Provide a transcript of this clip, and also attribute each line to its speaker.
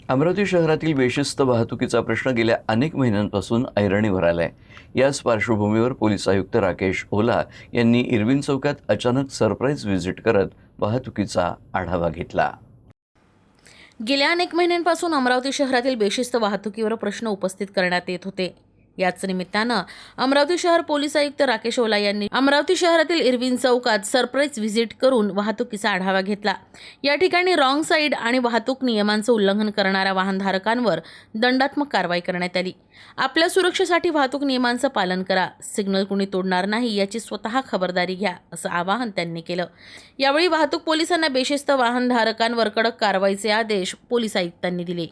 Speaker 1: अमरावती शहरातील बेशिस्त वाहतुकीचा प्रश्न गेल्या अनेक महिन्यांपासून ऐरणीवर आलाय। याच पार्श्वभूमीवर पोलीस आयुक्त राकेश ओला यांनी इरविन चौकात अचानक सरप्राईज व्हिजिट करत वाहतुकीचा आढावा घेतला।
Speaker 2: गेल्या अनेक महिन्यांपासून अमरावती शहरातील बेशिस्त वाहतुकीवर प्रश्न उपस्थित करण्यात येत होते। याच निमित्तानं अमरावती शहर पोलीस आयुक्त राकेश ओला यांनी अमरावती शहरातील इरविन चौकात सरप्राईज व्हिजिट करून वाहतुकीचा आढावा घेतला। या ठिकाणी रॉंग साईड आणि वाहतूक नियमांचं उल्लंघन करणाऱ्या वाहनधारकांवर दंडात्मक कारवाई करण्यात आली। आपल्या सुरक्षेसाठी वाहतूक नियमांचं पालन करा, सिग्नल कुणी तोडणार नाही याची स्वतः खबरदारी घ्या, असं आवाहन त्यांनी केलं। यावेळी वाहतूक पोलिसांना बेशिस्त वाहनधारकांवर कडक कारवाईचे आदेश पोलीस आयुक्तांनी दिले।